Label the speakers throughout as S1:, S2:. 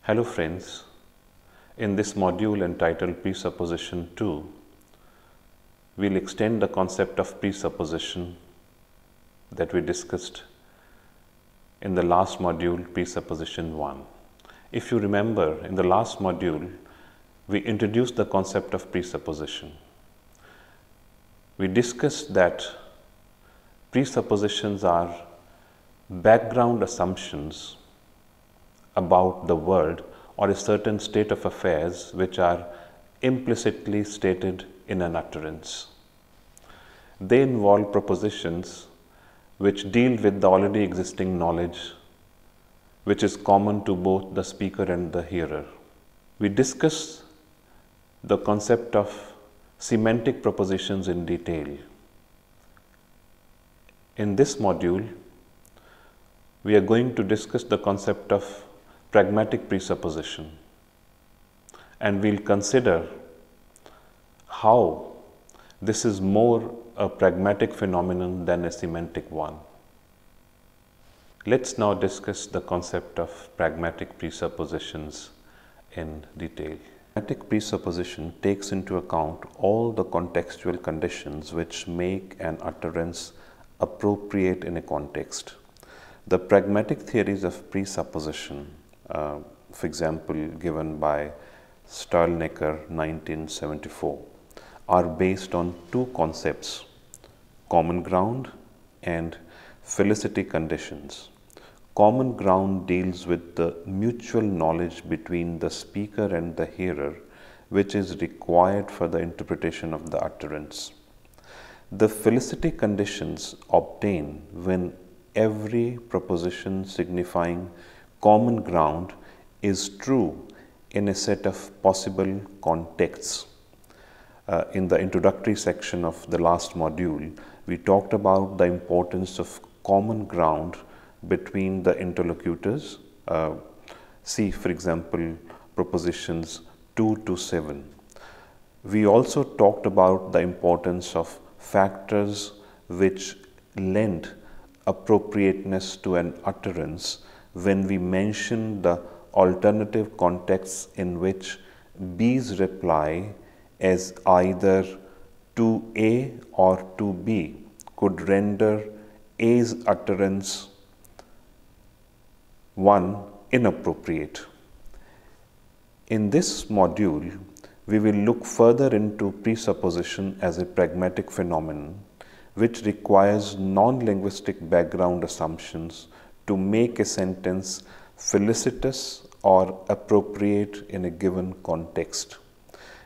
S1: Hello friends, in this module entitled Presupposition 2, we'll extend the concept of presupposition that we discussed in the last module, Presupposition 1. If you remember, in the last module, we introduced the concept of presupposition. We discussed that presuppositions are background assumptions about the world or a certain state of affairs which are implicitly stated in an utterance. They involve propositions which deal with the already existing knowledge which is common to both the speaker and the hearer. We discussed the concept of semantic propositions in detail. In this module, we are going to discuss the concept of pragmatic presupposition, and we'll consider how this is more a pragmatic phenomenon than a semantic one. Let's now discuss the concept of pragmatic presuppositions in detail. Pragmatic presupposition takes into account all the contextual conditions which make an utterance appropriate in a context. The pragmatic theories of presupposition, for example, given by Stalnaker 1974, are based on two concepts, common ground and Felicity conditions. Common ground deals with the mutual knowledge between the speaker and the hearer, which is required for the interpretation of the utterance. The Felicity conditions obtain when every proposition signifying common ground is true in a set of possible contexts. In the introductory section of the last module, we talked about the importance of common ground between the interlocutors. See, for example, propositions 2 to 7. We also talked about the importance of factors which lend appropriateness to an utterance when we mention the alternative contexts in which B's reply as either to A or to B could render A's utterance 1 inappropriate. In this module, we will look further into presupposition as a pragmatic phenomenon which requires non-linguistic background assumptions to make a sentence felicitous or appropriate in a given context.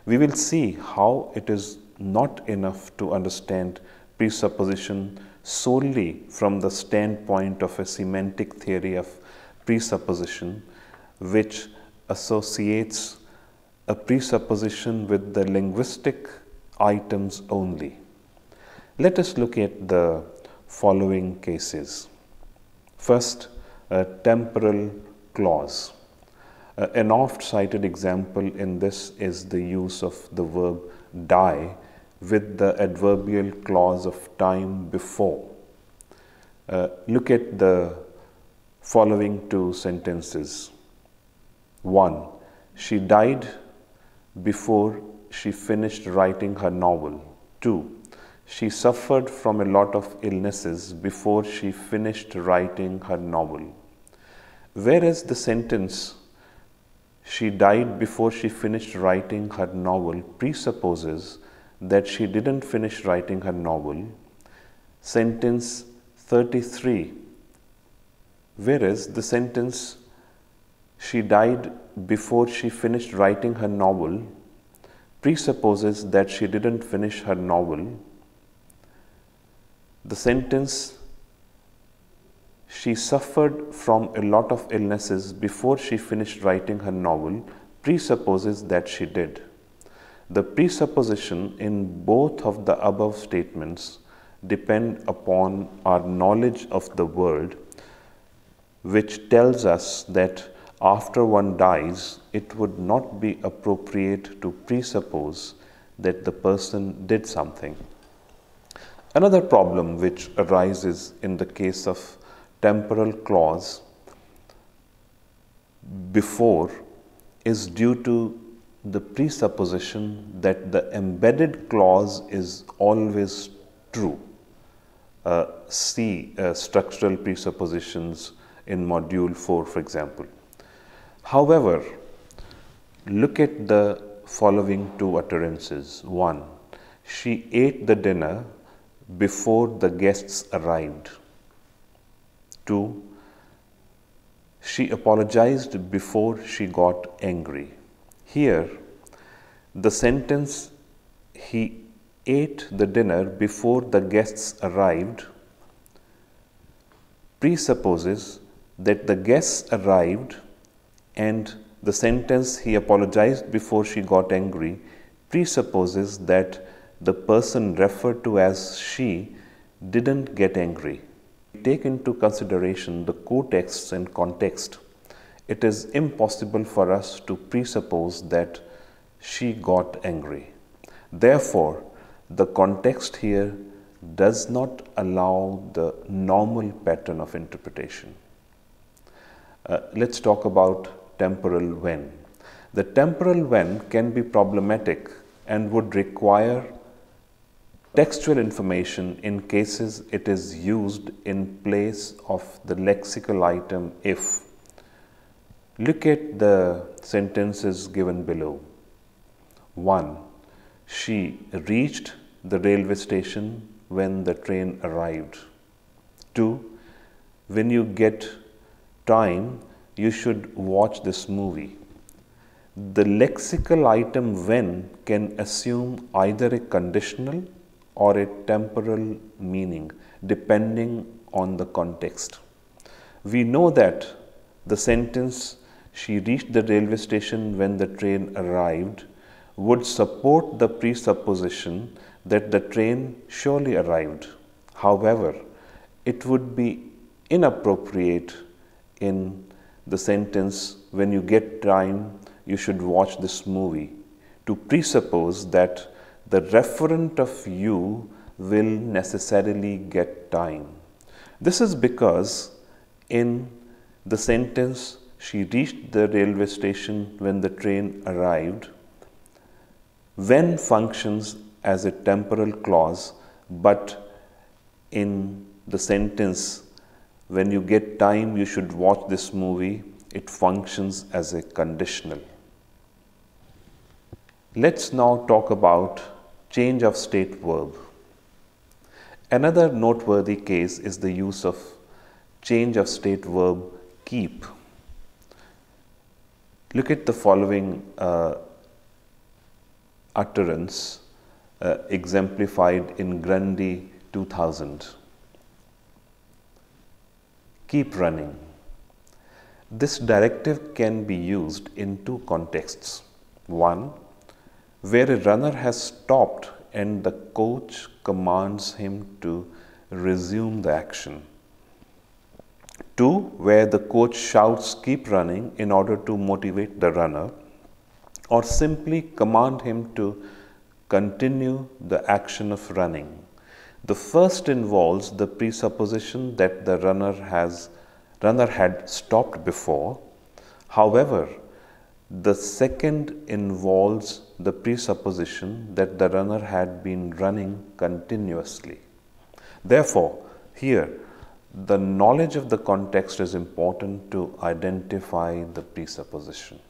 S1: We will see how it is not enough to understand presupposition solely from the standpoint of a semantic theory of presupposition, which associates a presupposition with the linguistic items only. Let us look at the following cases. First, a temporal clause. An oft-cited example in this is the use of the verb die with the adverbial clause of time before. Look at the following two sentences. 1. She died before she finished writing her novel. 2. She suffered from a lot of illnesses before she finished writing her novel. Whereas the sentence, she died before she finished writing her novel, presupposes that she didn't finish writing her novel. Sentence 33, whereas the sentence, she died before she finished writing her novel, presupposes that she didn't finish her novel. The sentence, she suffered from a lot of illnesses before she finished writing her novel, presupposes that she did. The presupposition in both of the above statements depend upon our knowledge of the world, which tells us that after one dies, it would not be appropriate to presuppose that the person did something. Another problem which arises in the case of temporal clause before is due to the presupposition that the embedded clause is always true. See structural presuppositions in module 4, for example. However, look at the following two utterances. 1. She ate the dinner before the guests arrived. 2. She apologized before she got angry. Here, the sentence, he ate the dinner before the guests arrived, presupposes that the guests arrived, and the sentence, he apologized before she got angry, presupposes that the person referred to as she didn't get angry. Take into consideration the co-texts and context. It is impossible for us to presuppose that she got angry. Therefore, the context here does not allow the normal pattern of interpretation. Let's talk about temporal when. The temporal when can be problematic and would require textual information in cases it is used in place of the lexical item if. Look at the sentences given below. 1. She reached the railway station when the train arrived. 2. When you get time, you should watch this movie. The lexical item when can assume either a conditional or a temporal meaning depending on the context. We know that the sentence, she reached the railway station when the train arrived, would support the presupposition that the train surely arrived. However, it would be inappropriate in the sentence, when you get time, you should watch this movie, to presuppose that the referent of you will necessarily get time. This is because in the sentence, she reached the railway station when the train arrived, when functions as a temporal clause, but in the sentence, when you get time, you should watch this movie, it functions as a conditional. Let's now talk about change of state verb. Another noteworthy case is the use of change of state verb keep. Look at the following utterance exemplified in Grundy 2000. Keep running. This directive can be used in two contexts. 1. Where a runner has stopped and the coach commands him to resume the action. 2. Where the coach shouts keep running in order to motivate the runner, or simply command him to continue the action of running. The first involves the presupposition that the runner had stopped before. However, the second involves the presupposition that the runner had been running continuously. Therefore, here, the knowledge of the context is important to identify the presupposition.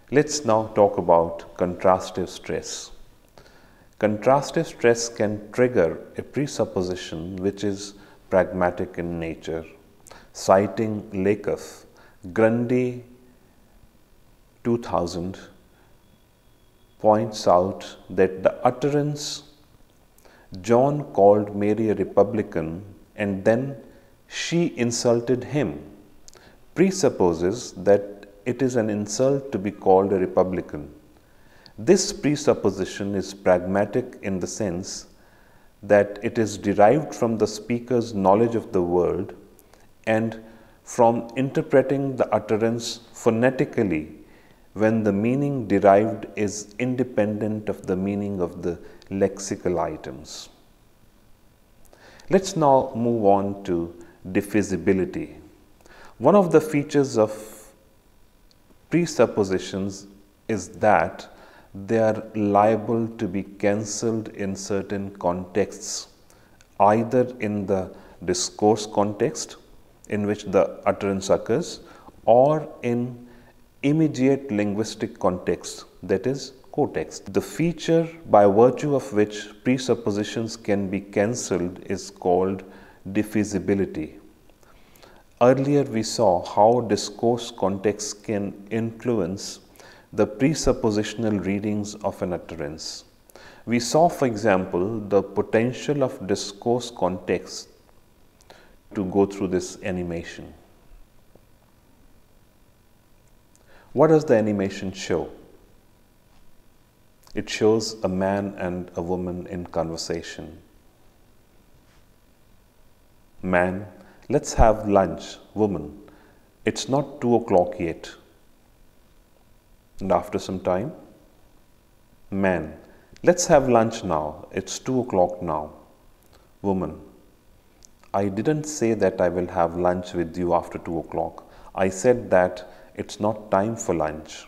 S1: Let's now talk about contrastive stress. Contrastive stress can trigger a presupposition which is pragmatic in nature. Citing Lakoff, Grundy 2000 points out that the utterance, John called Mary a Republican and then she insulted him, presupposes that it is an insult to be called a Republican. This presupposition is pragmatic in the sense that it is derived from the speaker's knowledge of the world and from interpreting the utterance phonetically when the meaning derived is independent of the meaning of the lexical items. Let's now move on to diffusibility. One of the features of presuppositions is that they are liable to be cancelled in certain contexts, either in the discourse context in which the utterance occurs, or in immediate linguistic context, that is, cotext. The feature by virtue of which presuppositions can be cancelled is called diffusibility. Earlier we saw how discourse context can influence the presuppositional readings of an utterance. We saw, for example, the potential of discourse context to go through this animation. What does the animation show? It shows a man and a woman in conversation. Man: let's have lunch. Woman: it's not 2 o'clock yet. And after some time, man: let's have lunch now. It's 2 o'clock now. Woman: I didn't say that I will have lunch with you after 2 o'clock. I said that it's not time for lunch.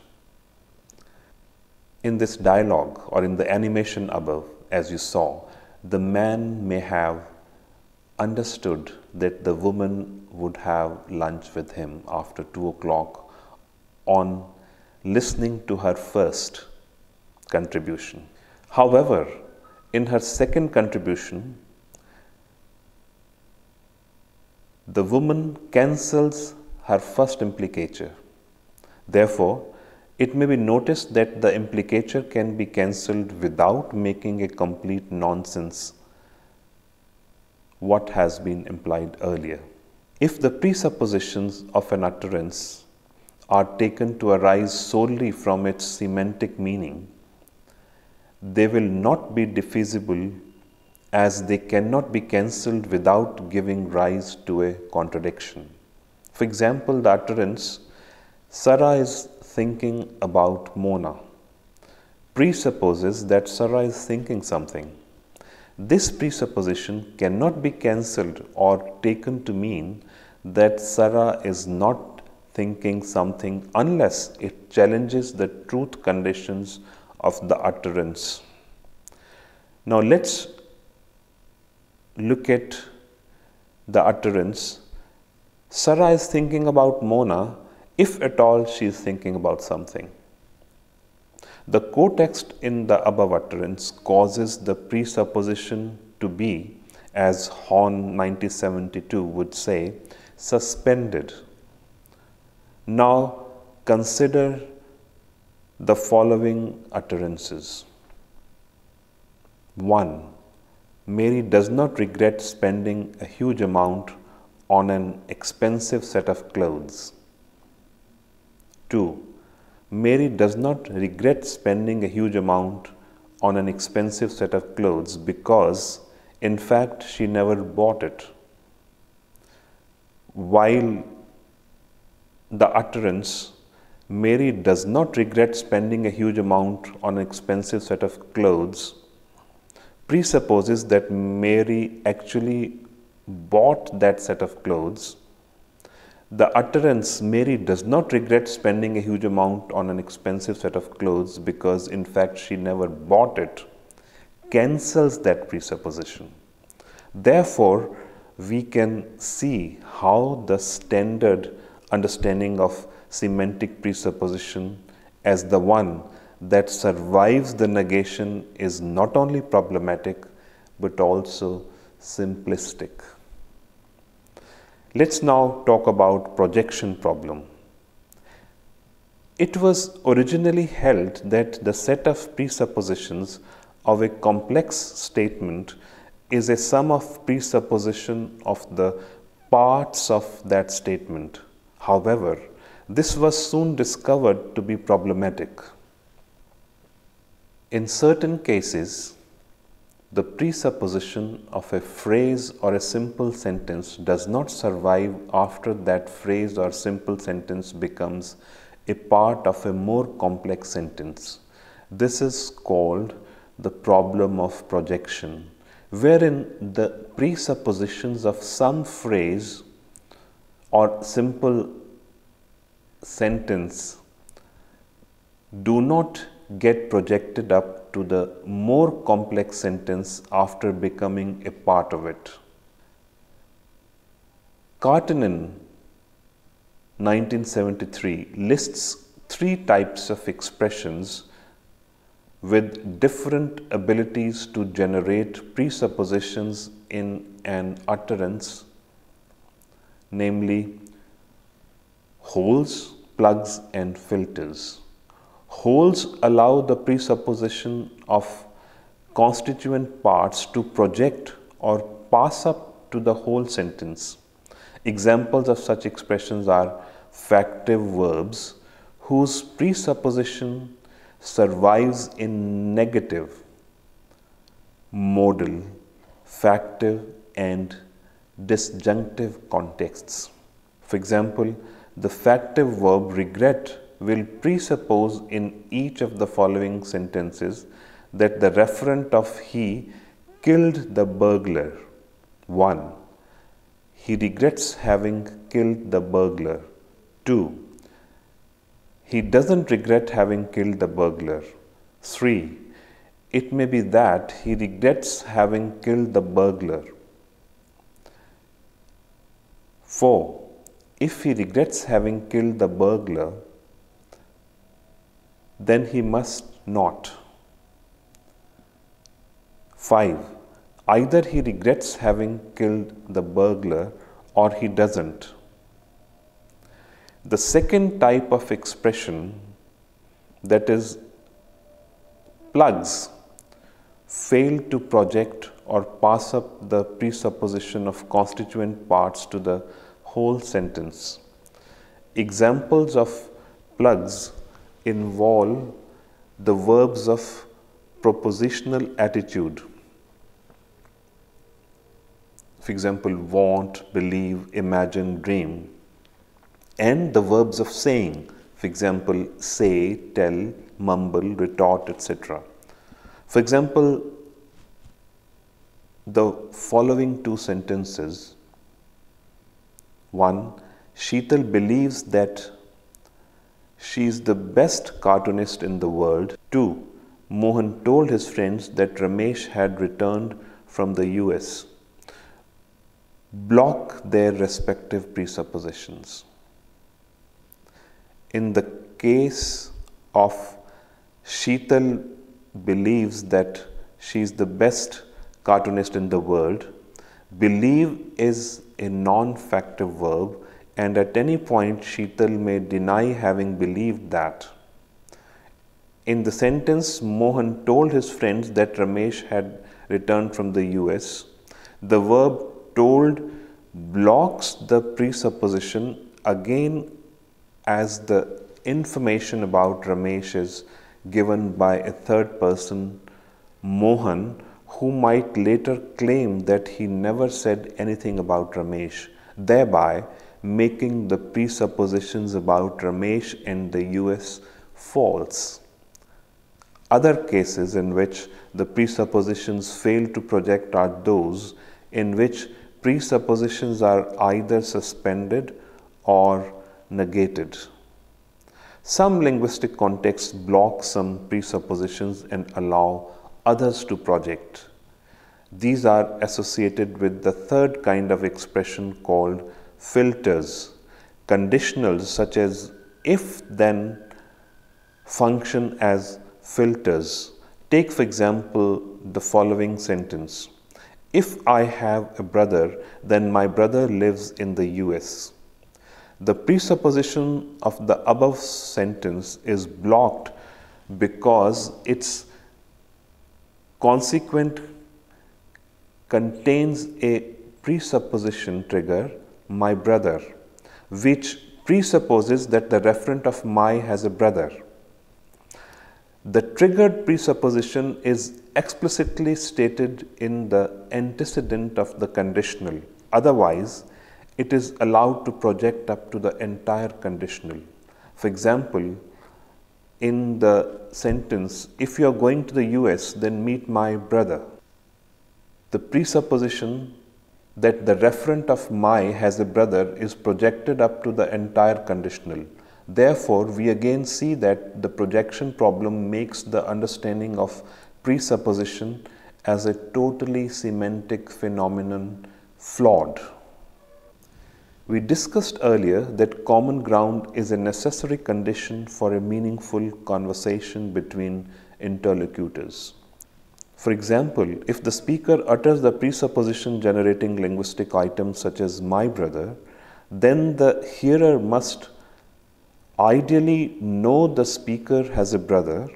S1: In this dialogue or in the animation above, as you saw, the man may have understood that the woman would have lunch with him after 2 o'clock on listening to her first contribution. However, in her second contribution, the woman cancels her first implicature. Therefore, it may be noticed that the implicature can be cancelled without making a complete nonsense what has been implied earlier. If the presuppositions of an utterance are taken to arise solely from its semantic meaning, they will not be diffusible, as they cannot be cancelled without giving rise to a contradiction. For example, the utterance Sarah is thinking about Mona presupposes that Sarah is thinking something. This presupposition cannot be cancelled or taken to mean that Sarah is not thinking something unless it challenges the truth conditions of the utterance. Now let's look at the utterance. Sarah is thinking about Mona, if at all she is thinking about something. The cotext in the above utterance causes the presupposition to be, as Horn 1972 would say, suspended. Now consider the following utterances. 1. Mary does not regret spending a huge amount on an expensive set of clothes. 2. Mary does not regret spending a huge amount on an expensive set of clothes because, in fact, she never bought it. While the utterance, Mary does not regret spending a huge amount on an expensive set of clothes, presupposes that Mary actually bought that set of clothes. The utterance, Mary does not regret spending a huge amount on an expensive set of clothes because in fact she never bought it, cancels that presupposition. Therefore, we can see how the standard understanding of semantic presupposition as the one that survives the negation is not only problematic but also simplistic. Let's now talk about projection problem. It was originally held that the set of presuppositions of a complex statement is a sum of presupposition of the parts of that statement. However, this was soon discovered to be problematic. In certain cases, the presupposition of a phrase or a simple sentence does not survive after that phrase or simple sentence becomes a part of a more complex sentence. This is called the problem of projection, wherein the presuppositions of some phrase or simple sentence do not get projected up to the more complex sentence after becoming a part of it. Kartinen, 1973, lists 3 types of expressions with different abilities to generate presuppositions in an utterance, namely holes, plugs, and filters. Holes allow the presupposition of constituent parts to project or pass up to the whole sentence. Examples of such expressions are factive verbs whose presupposition survives in negative, modal, factive, and disjunctive contexts. For example, the factive verb regret will presuppose in each of the following sentences that the referent of he killed the burglar. 1. He regrets having killed the burglar. 2. He doesn't regret having killed the burglar. 3. It may be that he regrets having killed the burglar. 4. If he regrets having killed the burglar, then he must not. 5. Either he regrets having killed the burglar or he doesn't. The second type of expression, that is plugs, fail to project or pass up the presupposition of constituent parts to the whole sentence. Examples of plugs involve the verbs of propositional attitude. For example, want, believe, imagine, dream. And the verbs of saying, for example, say, tell, mumble, retort, etc. For example, the following 2 sentences. 1. Sheetal believes that she is the best cartoonist in the world. 2. Mohan told his friends that Ramesh had returned from the US. Block their respective presuppositions. In the case of Sheetal believes that she is the best cartoonist in the world, believe is a non-factive verb, and at any point Sheetal may deny having believed that. In the sentence, Mohan told his friends that Ramesh had returned from the US, the verb told blocks the presupposition again as the information about Ramesh is given by a third person, Mohan, who might later claim that he never said anything about Ramesh, thereby making the presuppositions about Ramesh and the US false. Other cases in which the presuppositions fail to project are those in which presuppositions are either suspended or negated. Some linguistic contexts block some presuppositions and allow others to project. These are associated with the third kind of expression called filters. Conditionals such as if then function as filters. Take for example the following sentence. If I have a brother, then my brother lives in the US. The presupposition of the above sentence is blocked because its consequent contains a presupposition trigger, my brother, which presupposes that the referent of my has a brother. The triggered presupposition is explicitly stated in the antecedent of the conditional. Otherwise, it is allowed to project up to the entire conditional. For example, in the sentence, if you are going to the US, then meet my brother. The presupposition that the referent of my has a brother is projected up to the entire conditional. Therefore, we again see that the projection problem makes the understanding of presupposition as a totally semantic phenomenon flawed. We discussed earlier that common ground is a necessary condition for a meaningful conversation between interlocutors. For example, if the speaker utters the presupposition generating linguistic items such as my brother, then the hearer must ideally know the speaker has a brother.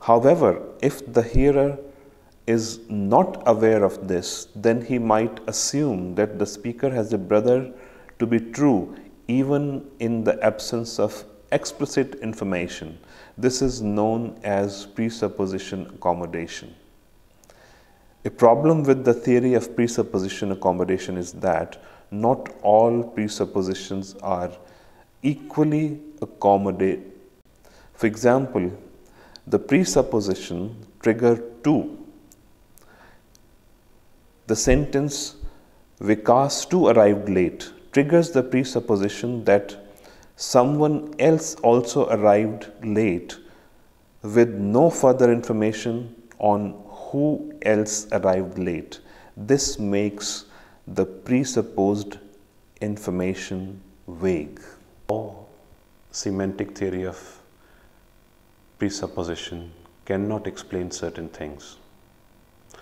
S1: However, if the hearer is not aware of this, then he might assume that the speaker has a brother to be true even in the absence of explicit information. This is known as presupposition accommodation. A problem with the theory of presupposition accommodation is that not all presuppositions are equally accommodated. For example, the presupposition trigger 2. The sentence Vikas too arrived late triggers the presupposition that someone else also arrived late with no further information on who else arrived late. This makes the presupposed information vague. Semantic theory of presupposition cannot explain certain things.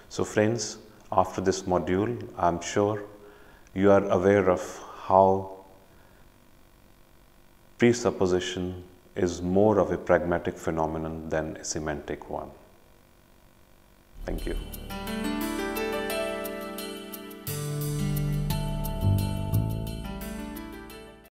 S1: So friends, after this module, I am sure you are aware of how presupposition is more of a pragmatic phenomenon than a semantic one. Thank you.